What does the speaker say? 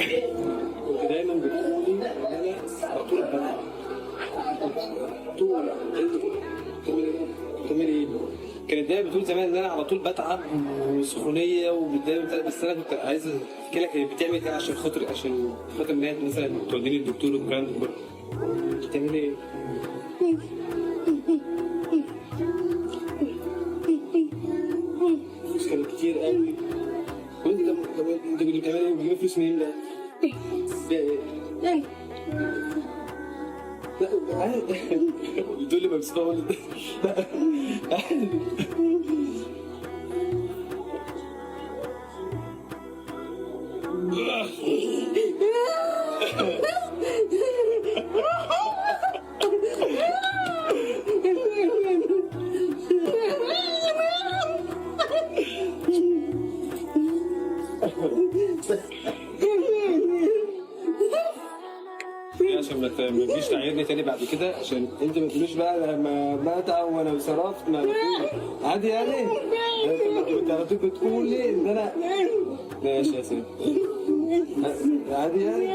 كنت دايما بتقولي ان انا على طول بتعب. طول بتعملي ايه؟ كانت دايما بتقول زمان ان انا على طول بتعب وسخونيه وبتضايق، بس انا كنت عايز احكي لك هي بتعمل ايه عشان خاطر ان هي مثلا توديني الدكتور والكلام ده كله. بتعملي ايه؟ فلوس كانت كتير قوي. وانت كنت بتعملي ايه؟ بتجيبي فلوس منين بقى؟ بيها ايه؟ لا عادي. بتقول لي مكسوفه ولا لا عادي. عشان ما تجيش تعيرني تاني بعد كده، عشان انت ما تقوليش بقى لما بتعب وانا صرفت ما بتقول عادي يعني. انت على طول بتقولي ان انا ماشي يا سيدي عادي يعني.